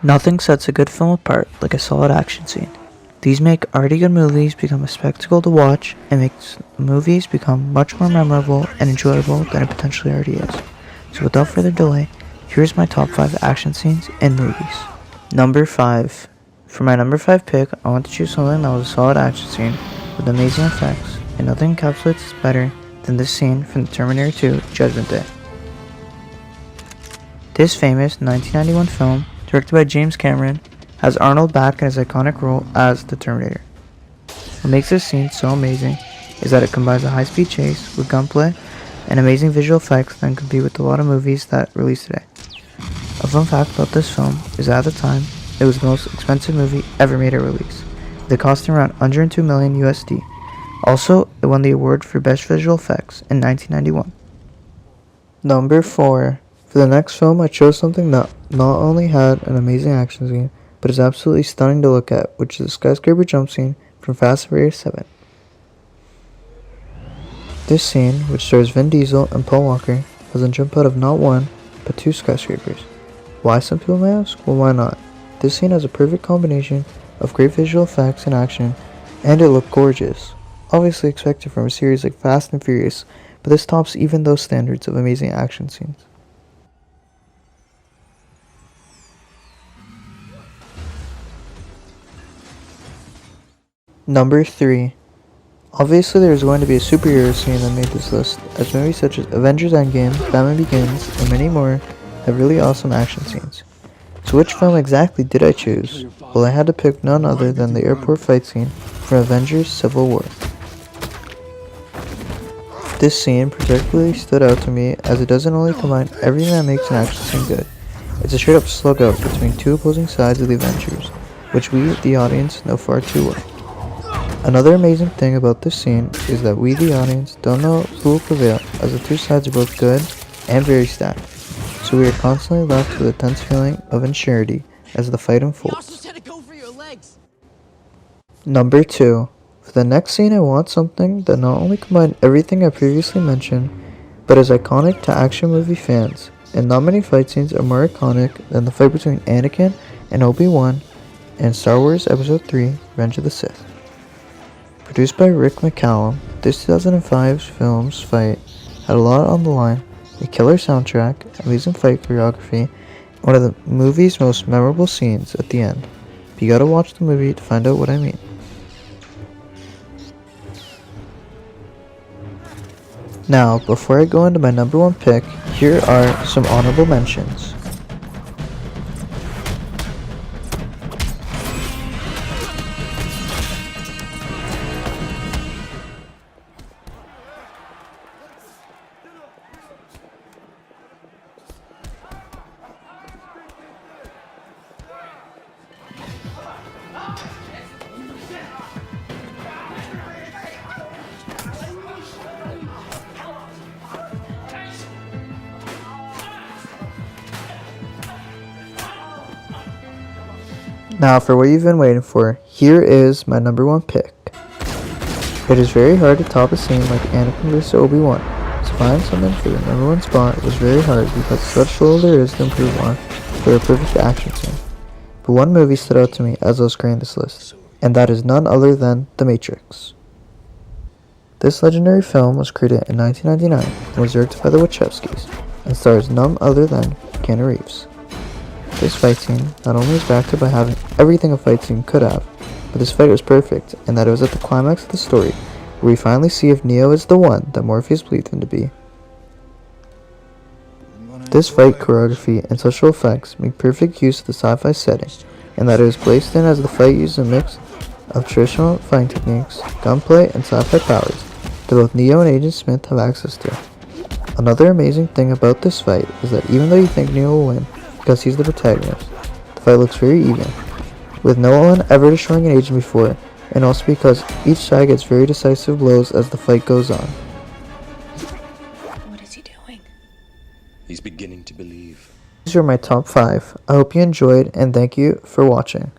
Nothing sets a good film apart like a solid action scene. These make already good movies become a spectacle to watch and makes movies become much more memorable and enjoyable than it potentially already is. So without further delay, here's my top 5 action scenes in movies. Number 5. For my number 5 pick, I want to choose something that was a solid action scene with amazing effects, and nothing encapsulates this better than this scene from the Terminator 2 Judgment Day. This famous 1991 film, directed by James Cameron, has Arnold back in his iconic role as the Terminator. What makes this scene so amazing is that it combines a high-speed chase with gunplay and amazing visual effects that compete with a lot of movies that release today. A fun fact about this film is that at the time, it was the most expensive movie ever made at release, with it costing around 102 million USD. Also, it won the award for Best Visual Effects in 1991. Number 4. For the next film, I chose something that not only had an amazing action scene, but is absolutely stunning to look at, which is the skyscraper jump scene from Fast and Furious 7. This scene, which stars Vin Diesel and Paul Walker, has them jump out of not one, but 2 skyscrapers. Why, some people may ask? Well, why not? This scene has a perfect combination of great visual effects and action, and it looked gorgeous. Obviously expected from a series like Fast and Furious, but this tops even those standards of amazing action scenes. Number 3. Obviously there is going to be a superhero scene that made this list, as movies such as Avengers Endgame, Batman Begins, and many more have really awesome action scenes. So which film exactly did I choose? Well, I had to pick none other than the airport fight scene from Avengers Civil War. This scene particularly stood out to me as it doesn't only combine everything that makes an action scene good, it's a straight up slug out between 2 opposing sides of the Avengers, which we, the audience, know far too well. Another amazing thing about this scene is that we, the audience, don't know who will prevail, as the 2 sides are both good and very stacked, so we are constantly left with a tense feeling of uncertainty as the fight unfolds. Number 2. For the next scene, I want something that not only combined everything I previously mentioned, but is iconic to action movie fans, and not many fight scenes are more iconic than the fight between Anakin and Obi-Wan in Star Wars Episode 3, Revenge of the Sith. Produced by Rick McCallum, this 2005 film's fight had a lot on the line, a killer soundtrack, amazing fight choreography, and one of the movie's most memorable scenes at the end. But you gotta watch the movie to find out what I mean. Now, before I go into my number 1 pick, here are some honorable mentions. Now for what you've been waiting for, here is my number 1 pick. It is very hard to top a scene like Anakin vs. Obi-Wan, so find something for the number 1 spot was very hard because such little there is to improve on for a perfect action scene. But one movie stood out to me as I was creating this list, and that is none other than The Matrix. This legendary film was created in 1999 and was directed by the Wachowskis, and stars none other than Keanu Reeves. This fight scene not only is backed up by having everything a fight scene could have, but this fight was perfect in that it was at the climax of the story where we finally see if Neo is the one that Morpheus believed him to be. This fight choreography and special effects make perfect use of the sci-fi setting, and that it was placed in as the fight used a mix of traditional fighting techniques, gunplay, and sci-fi powers that both Neo and Agent Smith have access to. Another amazing thing about this fight is that even though you think Neo will win because he's the protagonist, the fight looks very even, with no one ever destroying an agent before, and also because each side gets very decisive blows as the fight goes on. What is he doing? He's beginning to believe. These are my top 5. I hope you enjoyed, and thank you for watching.